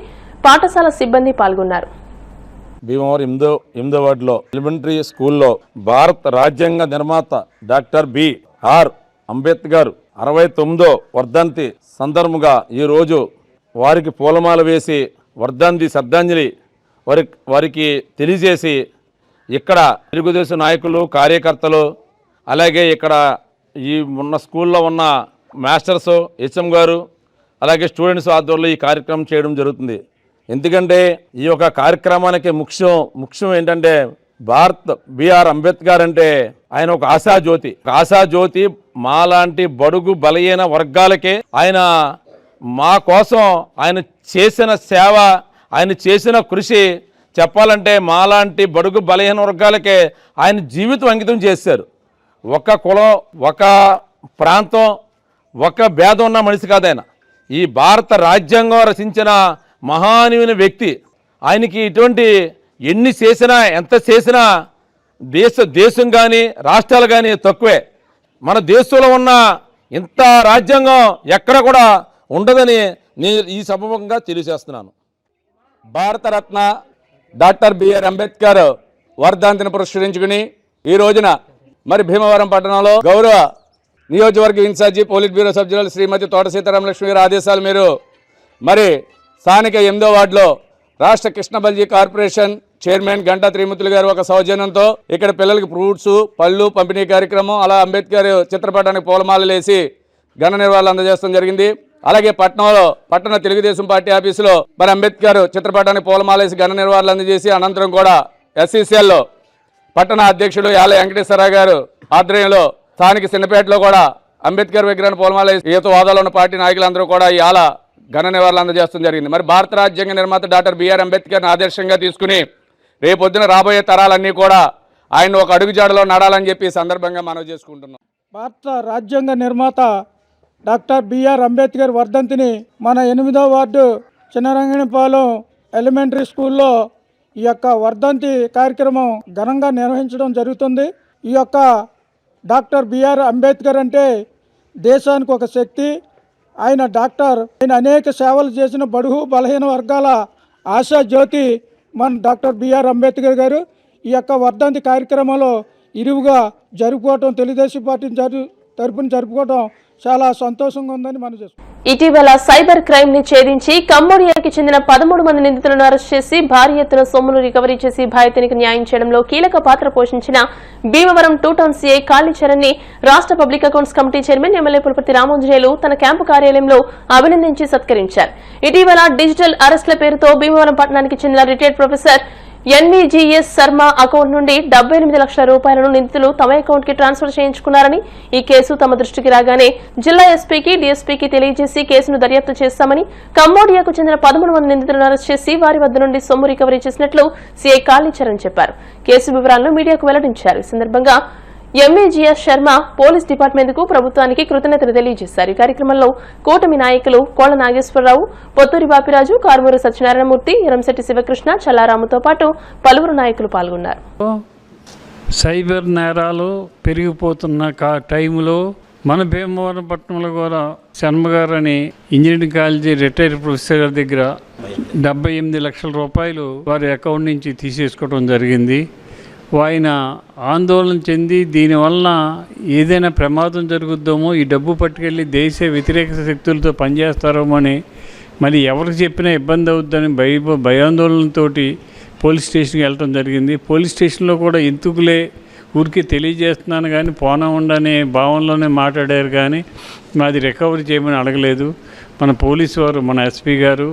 పాఠశాల సిబ్బంది పాల్గొన్నారు. భీమవరం 8వ వార్డులో ఎలిమెంటరీ స్కూల్లో భారత రాజ్యాంగ నిర్మాత డాక్టర్ బిఆర్ అంబేద్కర్ 69వ వర్ధంతి సందర్భంగా ఈరోజు వారికి పూలమాల వేసి వర్ధంతి శ్రద్ధాంజలి వారికి తెలియజేసి ఇక్కడ తెలుగుదేశం నాయకులు, కార్యకర్తలు, అలాగే ఇక్కడ ఈ ఉన్న స్కూల్లో ఉన్న మాస్టర్స్, హెచ్ఎం గారు, అలాగే స్టూడెంట్స్ ఆధ్వర్యంలో ఈ కార్యక్రమం చేయడం జరుగుతుంది. ఎందుకంటే ఈ యొక్క కార్యక్రమానికి ముఖ్యం ఏంటంటే బిఆర్ అంబేద్కర్ అంటే ఆయన ఒక ఆశాజ్యోతి. మాలాంటి బడుగు బలహీన వర్గాలకే ఆయన మా కోసం ఆయన చేసిన సేవ, ఆయన చేసిన కృషి చెప్పాలంటే మాలాంటి బడుగు బలహీన వర్గాలకే ఆయన జీవితం అంకితం చేశారు. ఒక కులం, ఒక ప్రాంతం, ఒక భేదం ఉన్న మనిషి కాదైన. ఈ భారత రాజ్యాంగం రచించిన మహానీయుని వ్యక్తి. ఆయనకి ఇటువంటి ఎన్ని చేసినా, ఎంత చేసినా దేశం కానీ రాష్ట్రాలు కానీ తక్కువే. మన దేశంలో ఉన్న ఇంత రాజ్యాంగం ఎక్కడ కూడా ఉండదని నేను ఈ సభముఖంగా తెలియజేస్తున్నాను. భారతరత్న డాక్టర్ బిఆర్ అంబేద్కర్ వర్ధంతిని పురస్కరించుకుని ఈ రోజున మరి భీమవరం పట్టణంలో గౌరవ నియోజకవర్గ ఇన్ఛార్జి పోలిట్ బ్యూరో సభ్యురాలు శ్రీమతి తోట సీతారామలక్ష్మి గారి ఆదేశాల మేరకు మరి స్థానిక 8వ వార్డులో రాష్ట్ర కృష్ణబల్జీ కార్పొరేషన్ చైర్మన్ గంటా త్రిమూర్తులు గారు ఒక సౌజన్యంతో ఇక్కడ పిల్లలకి ఫ్రూట్స్, పళ్ళు పంపిణీ కార్యక్రమం, అలా అంబేద్కర్ చిత్రపటానికి పూలమాలలు వేసి ఘన నిర్వహణలు అందజేయడం జరిగింది. అలాగే పట్టణంలో పట్టణ తెలుగుదేశం పార్టీ ఆఫీసులో మరి అంబేద్కర్ చిత్రపటానికి పూలమాల వేసి ఘన నిర్వహణలు అందజేసి అనంతరం కూడా ఎస్సీసీఎల్లో పట్టణ అధ్యక్షుడు యాల వెంకటేశ్వరరావు గారు ఆధ్వర్యంలో స్థానిక చిన్నపేటలో కూడా అంబేద్కర్ విగ్రహాన్ని పూలమాల వేసి ఈత హోదాలో ఉన్న పార్టీ నాయకులందరూ కూడా ఈ ఆల ఘన నివాళులు అందజేయడం జరిగింది. మరి భారత రాజ్యాంగ నిర్మాత డాక్టర్ బిఆర్ అంబేద్కర్ని ఆదర్శంగా తీసుకుని రేపొద్దున రాబోయే తరాలన్నీ కూడా ఆయన ఒక అడుగుజాడలో నడాలని చెప్పి ఈ సందర్భంగా మనవి చేసుకుంటున్నాం. భారత రాజ్యాంగ నిర్మాత డాక్టర్ బిఆర్ అంబేద్కర్ వర్ధంతిని మన 8వ వార్డు చిన్నరంగనిపాలెం ఎలిమెంటరీ స్కూల్లో ఈ యొక్క వర్ధంతి కార్యక్రమం ఘనంగా నిర్వహించడం జరుగుతుంది. ఈ యొక్క డాక్టర్ బిఆర్ అంబేద్కర్ అంటే దేశానికి ఒక శక్తి. ఆయన అనేక సేవలు చేసిన బడుగు బలహీన వర్గాల ఆశా జ్యోతి మన డాక్టర్ బిఆర్ అంబేద్కర్ గారు. ఈ యొక్క వర్ధంతి కార్యక్రమంలో ఇరువుగా జరుపుకోవటం, తెలుగుదేశం పార్టీ తరపున జరుపుకోవటం చాలా సంతోషంగా ఉందని మనం చేసుకుంటాం. ఇటీవల సైబర్ క్రైమ్ ని ఛేదించి కంబోడియాకి చెందిన 13 మంది నిందితులను అరెస్ట్ చేసి భారీ ఎత్తున సొమ్మును రికవరీ చేసి బాధితునికి న్యాయం చేయడంలో కీలక పాత్ర పోషించిన భీమవరం 2 టౌన్ సీఐ కాళీచరణ్ ని రాష్ట్ర public accounts committee chairman MLA Pulaparthi Ramanjaneyulu తన క్యాంపు కార్యాలయంలో అభినందించి సత్కరించారు. ఇటీవల డిజిటల్ అరెస్టుల పేరుతో భీమవరం పట్టణానికి చెందిన రిటైర్డ్ ప్రొఫెసర్ ఎన్వీజీఎస్ శర్మ అకౌంట్ నుండి 78 లక్షల రూపాయలను నిందితులు తమ అకౌంట్ కి ట్రాన్స్ఫర్ చేయించుకున్నారని, ఈ కేసు తమ దృష్టికి రాగానే జిల్లా ఎస్పీకి డీఎస్పీకి తెలియజేసి కేసును దర్యాప్తు చేస్తామని, కంబోడియాకు చెందిన 13 మంది నిందితులను అరెస్ట్ చేసి వారి వద్ద నుండి సొమ్ము రికవరీ చేసినట్లు సీఐ కాళీచరణ్ చెప్పారు. కేసు వివరాలను మీడియాకు వెల్లడించారు. ఈ సందర్భంగా ఎంఏజీఎస్ శర్మ పోలీస్ డిపార్ట్మెంట్ కు ప్రభుత్వానికి కృతజ్ఞతలు తెలియజేశారు. ఈ కార్యక్రమంలో కూటమి నాయకులు కోళ్ల నాగేశ్వరరావు, పొత్తూరి బాపిరాజు, కార్మూరు సత్యనారాయణమూర్తి, ఎరంశెట్టి శివకృష్ణ, చల్లారాముతో పాటు పలువురు నాయకులు పాల్గొన్నారు. సైబర్ నేరాలు పెరిగిపోతున్న టైంలో మన భీమవరం పట్టణంలో కూడా శర్మ గారు అని ఇంజనీరింగ్ కాలేజీ రిటైర్డ్ ప్రొఫెసర్ గారి దగ్గర 78 లక్షల రూపాయలు వారి అకౌంట్ నుంచి తీసేసుకోవడం జరిగింది. ఆయన ఆందోళన చెంది దీనివల్ల ఏదైనా ప్రమాదం జరుగుద్దామో, ఈ డబ్బు పట్టుకెళ్ళి దేశ వ్యతిరేక శక్తులతో పనిచేస్తారేమో అని, మరి ఎవరికి చెప్పినా ఇబ్బంది అవుద్దని భయాందోళనతో పోలీస్ స్టేషన్కి వెళ్ళడం జరిగింది. పోలీస్ స్టేషన్లో కూడా ఎందుకులే ఊరికి తెలియజేస్తున్నాను కానీ పోనామండనే భావనలోనే మాట్లాడారు కానీ మాది రికవరీ చేయమని అడగలేదు. మన పోలీసు వారు, మన ఎస్పీ గారు,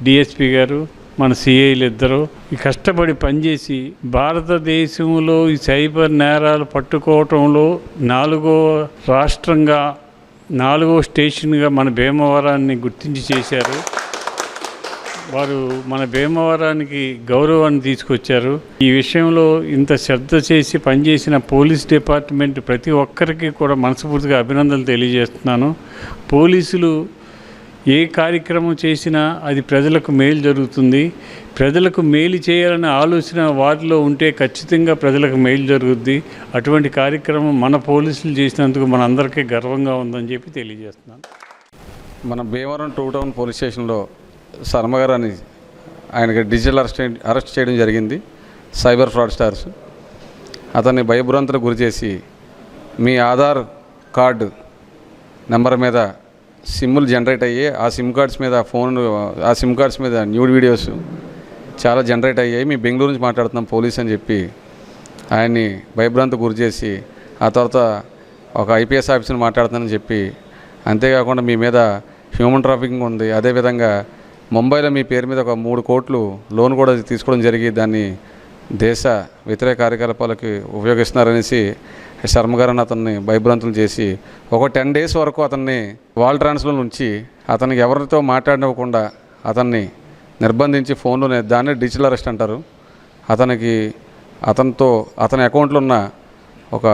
డిఎస్పీ గారు, మన సిఐలు ఇద్దరు కష్టపడి పనిచేసి భారతదేశంలో ఈ సైబర్ నేరాలు పట్టుకోవటంలో 4వ రాష్ట్రంగా 4వ స్టేషన్గా మన భీమవరాన్ని గుర్తించి చేశారు. వారు మన భీమవరానికి గౌరవాన్ని తీసుకొచ్చారు. ఈ విషయంలో ఇంత శ్రద్ధ చేసి పనిచేసిన పోలీస్ డిపార్ట్మెంట్ ప్రతి ఒక్కరికి కూడా మనస్ఫూర్తిగా అభినందనలు తెలియజేస్తున్నాను. పోలీసులు ఏ కార్యక్రమం చేసినా అది ప్రజలకు మేలు జరుగుతుంది. ప్రజలకు మేలు చేయాలనే ఆలోచన వారిలో ఉంటే ఖచ్చితంగా ప్రజలకు మేలు జరుగుద్ది. అటువంటి కార్యక్రమం మన పోలీసులు చేసినందుకు మన అందరికీ గర్వంగా ఉందని చెప్పి తెలియజేస్తున్నాను. మన భీమవరం 2 టౌన్ పోలీస్ స్టేషన్లో శర్మ గారు అని ఆయనకి డిజిటల్ అరెస్ట్ చేయడం జరిగింది. సైబర్ ఫ్రాడ్స్టార్స్ అతన్ని భయభ్రాంతులకు గురి చేసి మీ ఆధార్ కార్డు నెంబర్ మీద సిమ్ములు జనరేట్ అయ్యి ఆ సిమ్ కార్డ్స్ మీద న్యూడ్ వీడియోస్ చాలా జనరేట్ అయ్యాయి, మీ బెంగళూరు నుంచి మాట్లాడుతున్నాం పోలీస్ అని చెప్పి ఆయన్ని భయభ్రాంతికి గురి చేసి ఆ తర్వాత ఒక ఐపీఎస్ ఆఫీసర్ని మాట్లాడుతానని చెప్పి, అంతేకాకుండా మీ మీద హ్యూమన్ ట్రాఫికింగ్ ఉంది, అదేవిధంగా ముంబైలో మీ పేరు మీద ఒక 3 కోట్లు లోన్ కూడా తీసుకోవడం జరిగి దాన్ని దేశ వ్యతిరేక కార్యకలాపాలకి ఉపయోగిస్తున్నారనేసి శర్మ గారిని అతన్ని భయభ్రాంతులు చేసి ఒక 10 డేస్ వరకు అతన్ని వాల్ ట్రాన్స్లో ఉంచి అతనికి ఎవరితో మాట్లాడనివ్వకుండా అతన్ని నిర్బంధించి ఫోన్లోనే, దాన్ని డిజిటల్ అరెస్ట్ అంటారు. అతని అకౌంట్లో ఉన్న ఒక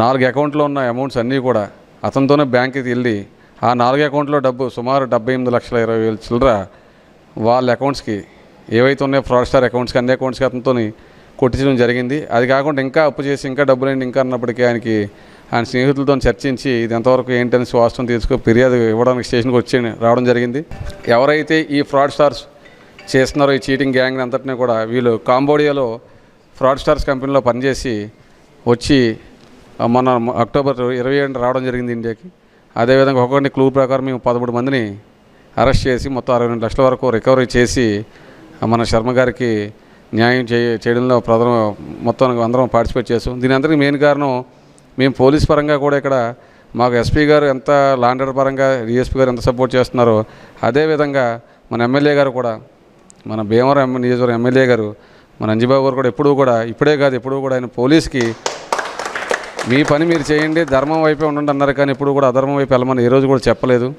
4 అకౌంట్లో ఉన్న అమౌంట్స్ అన్నీ కూడా అతనితోనే బ్యాంక్కి వెళ్ళి ఆ 4 అకౌంట్లో డబ్బు సుమారు 78,20,000 చిల్లర వాళ్ళ అకౌంట్స్కి ఏవైతే ఉన్నాయో ఫ్రాడ్స్టార్ అకౌంట్స్కి అన్ని అకౌంట్స్కి అతనితో కొట్టించడం జరిగింది. అది కాకుండా ఇంకా అప్పు చేసి ఇంకా డబ్బులేండి ఇంకా అన్నప్పటికీ ఆయన స్నేహితులతో చర్చించి ఇది ఎంతవరకు ఏంటని వాస్తవం తీసుకుని ఫిర్యాదు ఇవ్వడానికి స్టేషన్కి రావడం జరిగింది. ఎవరైతే ఈ ఫ్రాడ్స్టార్స్ చేస్తున్నారో ఈ చీటింగ్ గ్యాంగ్ అంతటినీ కూడా వీళ్ళు కాంబోడియాలో ఫ్రాడ్స్టార్స్ కంపెనీలో పనిచేసి వచ్చి మన అక్టోబర్ 27 రావడం జరిగింది ఇండియాకి. అదేవిధంగా ఒక్కొక్కటి క్లూ ప్రకారం మేము 13 మందిని అరెస్ట్ చేసి మొత్తం 62 లక్షల వరకు రికవరీ చేసి మన శర్మ గారికి న్యాయం చేయడంలో మొత్తం అందరం పార్టిసిపేట్ చేసాం. దీని అందరికీ మెయిన్ కారణం మేము పోలీస్ పరంగా కూడా ఇక్కడ మాకు ఎస్పీ గారు ఎంత లాండ్ ఆర్డర్ పరంగా డిఎస్పీ గారు ఎంత సపోర్ట్ చేస్తున్నారో అదేవిధంగా మన ఎమ్మెల్యే గారు కూడా, మన భీమవరం నియోజకవర్గం ఎమ్మెల్యే గారు మన అంజిబాబు గారు కూడా ఇప్పుడే కాదు ఎప్పుడూ కూడా ఆయన పోలీస్కి మీ పని మీరు చేయండి, ధర్మం వైపే ఉండండి అన్నారు కానీ ఎప్పుడు కూడా అధర్మం వైపు వెళ్ళమని ఏ రోజు కూడా చెప్పలేదు.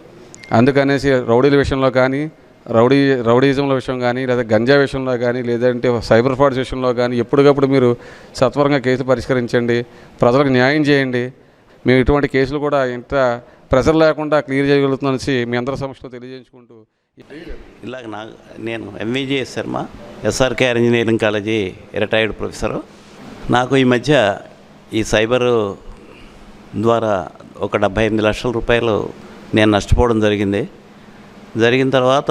అందుకనేసి రౌడీల విషయంలో కానీ, రౌడీజంల విషయం కానీ, లేదా గంజా విషయంలో కానీ, లేదంటే సైబర్ ఫ్రాడ్స్ విషయంలో కానీ ఎప్పటికప్పుడు మీరు సత్వరంగా కేసు పరిష్కరించండి, ప్రజలకు న్యాయం చేయండి. మేము ఇటువంటి కేసులు కూడా ఇంత ప్రెజర్ లేకుండా క్లియర్ చేయగలుగుతున్నామని మీ అందరి సమక్షంలో తెలియజేసుకుంటూ ఇలాగ నేను M V G S Sharma, S R K R engineering college retired professor. నాకు ఈ మధ్య ఈ సైబరు ద్వారా ఒక 78 లక్షల రూపాయలు నేను నష్టపోవడం జరిగిన తర్వాత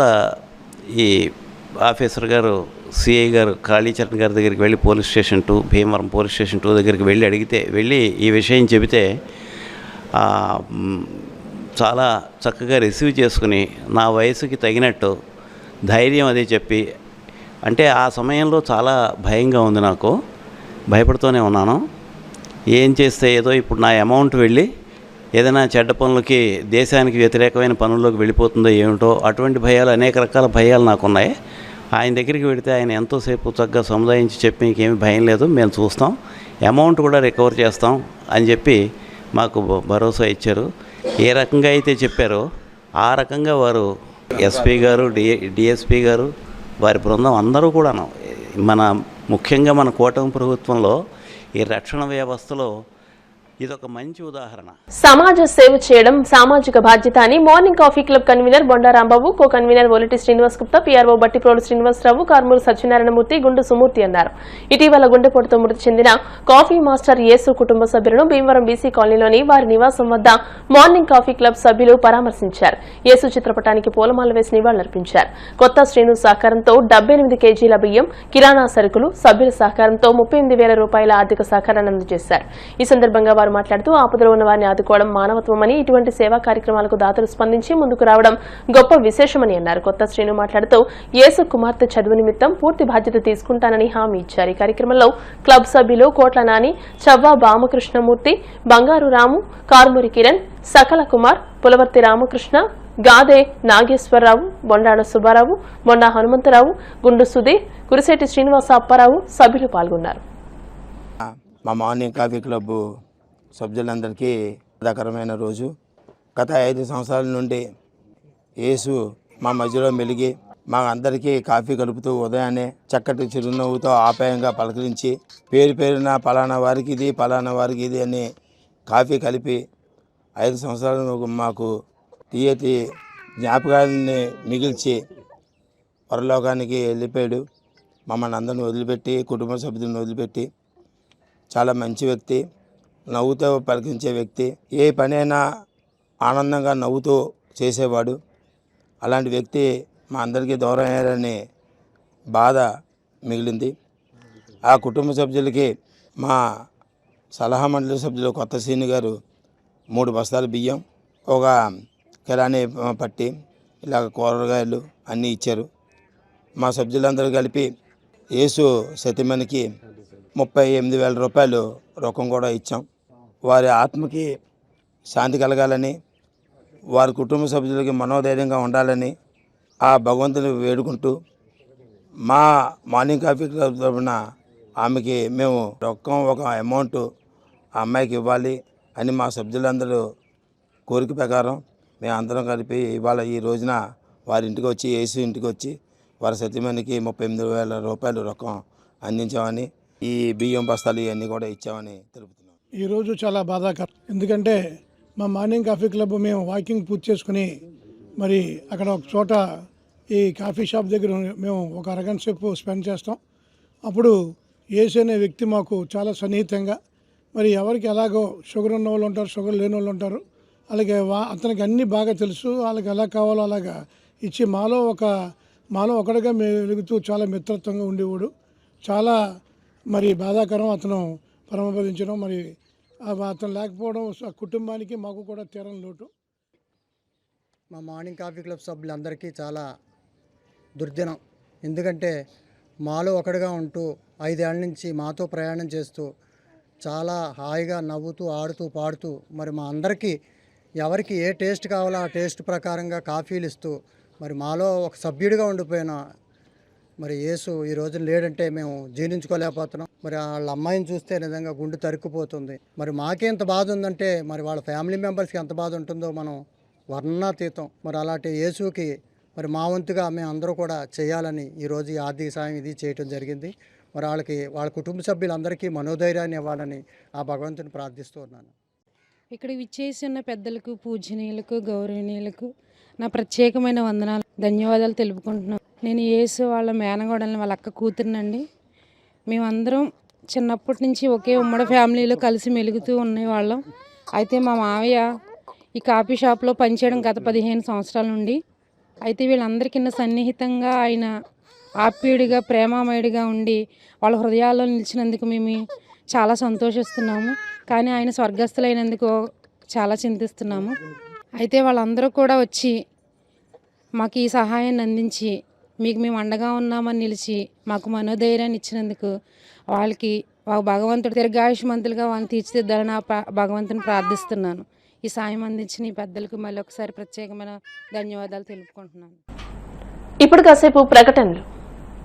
ఈ ఆఫీసర్ గారు సిఐ గారు కాళీచరణ్ గారి దగ్గరికి వెళ్ళి police station 2 Bhimavaram police station 2 దగ్గరికి వెళ్ళి ఈ విషయం చెబితే చాలా చక్కగా రిసీవ్ చేసుకుని నా వయసుకి తగినట్టు ధైర్యం అది చెప్పి, అంటే ఆ సమయంలో చాలా భయంగా ఉంది, నాకు భయపడుతూనే ఉన్నాను. ఏం చేస్తే ఏదో ఇప్పుడు నా అమౌంట్ వెళ్ళి ఏదైనా చెడ్డ పనులకి, దేశానికి వ్యతిరేకమైన పనుల్లోకి వెళ్ళిపోతుందో ఏమిటో, అటువంటి భయాలు, అనేక రకాల భయాలు నాకున్నాయి. ఆయన దగ్గరికి వెళితే ఆయన ఎంతోసేపు చక్కగా సముదాయించి చెప్పి మీకేమీ భయం లేదు, మేము చూస్తాం, అమౌంట్ కూడా రికవర్ చేస్తాం అని చెప్పి మాకు భరోసా ఇచ్చారు. ఏ రకంగా అయితే చెప్పారో ఆ రకంగా వారు ఎస్పీ గారు, డిఎస్పీ గారు, వారి బృందం అందరూ కూడాను ముఖ్యంగా మన కూటమి ప్రభుత్వంలో ఈ రక్షణ వ్యవస్థలో ఇదొక మంచి ఉదాహరణ. సమాజ సేవ చేయడం సామాజిక బాధ్యత అని morning coffee club convener Bonda Rambabu, co convener Oliti Srinivas Gupta, PRO Battiprolu Srinivasarao, Karmuru Satyanarayanamurthy, Gundu Sumurthy అన్నారు. ఇటీవల గుండెపోటుతో మృతి చెందిన కాఫీ మాస్టర్ యేసు కుటుంబ సభ్యులను భీమవరం బీసీ కాలనీలోని వారి నివాసం వద్ద మార్నింగ్ కాఫీ క్లబ్ సభ్యులు పరామర్శించారు. యేసు చిత్రపటానికి పూలమాల వేసి నివాళులర్పించారు. కొత్త శ్రీను సహకారంతో 78 కేజీల బియ్యం, కిరాణా సరుకులు, సభ్యుల సహకారంతో 38,000 రూపాయల ఆర్థిక సహకారాన్ని అందజేశారు. ఈ సందర్భంగా వారు మాట్లాడుతూ ఆపదలో ఉన్న వారిని ఆదుకోవడం మానవత్వమని, ఇటువంటి సేవా కార్యక్రమాలకు దాతలు స్పందించి ముందుకు రావడం గొప్ప విశేషమని అన్నారు. కొత్త శ్రీను మాట్లాడుతూ యేసు కుమార్తె చదువు నిమిత్తం పూర్తి బాధ్యత తీసుకుంటానని హామీ ఇచ్చారు. ఈ కార్యక్రమంలో క్లబ్ సభ్యులు కోట్ల నాని, చవ్వా బామకృష్ణమూర్తి, బంగారు రాము, కార్మూరి కిరణ్, సకల కుమార్, పులవర్తి రామకృష్ణ, గాదే నాగేశ్వరరావు, బొండాడ సుబ్బారావు, బొండా హనుమంతరావు, గుండు సుధీర్, కురిశెట్టి శ్రీనివాస అప్పారావు సభ్యులు పాల్గొన్నారు. మా మార్నింగ్ కాఫీ క్లబ్ సభ్యులందరికీ బాధాకరమైన రోజు. గత 5 సంవత్సరాల నుండి యేసు మా మధ్యలో మెలిగి మా అందరికీ కాఫీ కలుపుతూ ఉదయాన్నే చక్కటి చిరునవ్వుతో ఆప్యాయంగా పలకరించి పేరున పలానా వారికి ఇది, పలానా వారికి ఇది అని కాఫీ కలిపి 5 సంవత్సరాలు మాకు తీయటి జ్ఞాపకాలని మిగిల్చి పరలోకానికి వెళ్ళిపోయాడు. మమ్మల్ని అందరిని వదిలిపెట్టి, కుటుంబ సభ్యులను వదిలిపెట్టి, చాలా మంచి వ్యక్తి, నవ్వుతో పలికించే వ్యక్తి, ఏ పనైనా ఆనందంగా నవ్వుతూ చేసేవాడు. అలాంటి వ్యక్తి మా అందరికీ దూరం అయ్యారని బాధ మిగిలింది. ఆ కుటుంబ సభ్యులకి మా సలహా మండలి సభ్యులు కొత్త శ్రీని గారు 3 బస్తాల బియ్యం, ఒక కిరాణీ పట్టి, ఇలాగ కూరగాయలు అన్నీ ఇచ్చారు. మా సభ్యులందరూ కలిపి యేసు సతీమణికి 38,000 రూపాయలు రొక్కం కూడా ఇచ్చాం. వారి ఆత్మకి శాంతి కలగాలని, వారి కుటుంబ సభ్యులకి మనోధైర్యంగా ఉండాలని ఆ భగవంతుని వేడుకుంటూ మా మార్నింగ్ కాఫీ క్లబ్ తరఫున ఆమెకి మేము రొక్కం ఒక అమౌంట్ ఆ అమ్మాయికి ఇవ్వాలి అని మా సభ్యులందరూ కోరిక ప్రకారం మేము అందరం కలిపి ఇవాళ ఈ రోజున వారి ఇంటికి వచ్చి, యేసు ఇంటికి వచ్చి వారి సతీమణికి 38,000 రూపాయలు రొక్కం అందించామని, ఈ బియ్యం బస్తాలు ఇవన్నీ కూడా ఇచ్చామని తెలుపుతున్నాం. ఈరోజు చాలా బాధాకరం. ఎందుకంటే మా మార్నింగ్ కాఫీ క్లబ్ మేము వాకింగ్ పూర్తి చేసుకుని మరి అక్కడ ఒక చోట ఈ కాఫీ షాప్ దగ్గర మేము ఒక అరగంట సేపు స్పెండ్ చేస్తాం. అప్పుడు యేసు అనే వ్యక్తి మాకు చాలా సన్నిహితంగా, మరి ఎవరికి ఎలాగో షుగర్ ఉన్న వాళ్ళు ఉంటారు, షుగర్ లేని వాళ్ళు ఉంటారు, అలాగే అతనికి అన్నీ బాగా తెలుసు, వాళ్ళకి ఎలా కావాలో అలాగా ఇచ్చి మాలో ఒకటిగా వెలుగుతూ చాలా మిత్రత్వంగా ఉండేవాడు. చాలా మరి బాధాకరం అతను పరమపదించడం. మరి అతను లేకపోవడం కుటుంబానికి మాకు కూడా తీరని లోటు. మా మార్నింగ్ కాఫీ క్లబ్ సభ్యులందరికీ చాలా దుర్దినం. ఎందుకంటే మాలో ఒకటిగా ఉంటూ 5 ఏళ్ల నుంచి మాతో ప్రయాణం చేస్తూ చాలా హాయిగా నవ్వుతూ, ఆడుతూ, పాడుతూ, మరి మా అందరికీ ఎవరికి ఏ టేస్ట్ కావాలో ఆ టేస్ట్ ప్రకారంగా కాఫీలు ఇస్తూ మరి మాలో ఒక సభ్యుడిగా ఉండిపోయిన మరి యేసు ఈ రోజున లేడంటే మేము జీర్ణించుకోలేకపోతున్నాం. మరి వాళ్ళ అమ్మాయిని చూస్తే నిజంగా గుండె తరుక్కుపోతుంది. మరి మాకే ఎంత బాధ ఉందంటే మరి వాళ్ళ ఫ్యామిలీ మెంబర్స్కి ఎంత బాధ ఉంటుందో మనం వర్ణనాతీతం. మరి అలాంటి యేసుకి మరి మా వంతుగా మేము అందరూ కూడా చేయాలని ఈరోజు ఈ ఆర్థిక సాయం ఇది చేయటం జరిగింది. మరి వాళ్ళ కుటుంబ సభ్యులందరికీ మనోధైర్యాన్ని ఇవ్వాలని ఆ భగవంతుని ప్రార్థిస్తూ ఉన్నాను. ఇక్కడ విచ్చేసి ఉన్న పెద్దలకు, పూజనీయులకు, గౌరవనీయులకు నా ప్రత్యేకమైన వందనాలు, ధన్యవాదాలు తెలుపుకుంటున్నాను. నేను యేసు వాళ్ళ మేనగోడల్ని, వాళ్ళ అక్క కూతురునండి. మేమందరం చిన్నప్పటి నుంచి ఒకే ఉమ్మడి ఫ్యామిలీలో కలిసి మెలుగుతూ ఉండేవాళ్ళం. అయితే మా మావయ్య ఈ కాఫీ షాప్లో పనిచేయడం గత 15 సంవత్సరాల నుండి. అయితే వీళ్ళందరికీ సన్నిహితంగా ఆయన ఆప్యాయుడిగా, ప్రేమామయుడిగా ఉండి వాళ్ళ హృదయాల్లో నిలిచినందుకు మేము చాలా సంతోషిస్తున్నాము. కానీ ఆయన స్వర్గస్థులైనందుకు చాలా చింతిస్తున్నాము. అయితే వాళ్ళందరూ కూడా వచ్చి మాకు ఈ సహాయాన్ని అందించి మీకు మేము అండగా ఉన్నామని నిలిచి మాకు మనోధైర్యాన్ని ఇచ్చినందుకు వాళ్ళకి భగవంతుడు దీర్ఘాయుష్మంతులుగా వాళ్ళని తీర్చిదిద్దాలని భగవంతుని ప్రార్థిస్తున్నాను. ఈ సాయం అందించిన ఈ పెద్దలకు మళ్ళీ ఒకసారి ప్రత్యేకమైన ధన్యవాదాలు తెలుపుకుంటున్నాను. ఇప్పుడు కాసేపు ప్రకటనలు.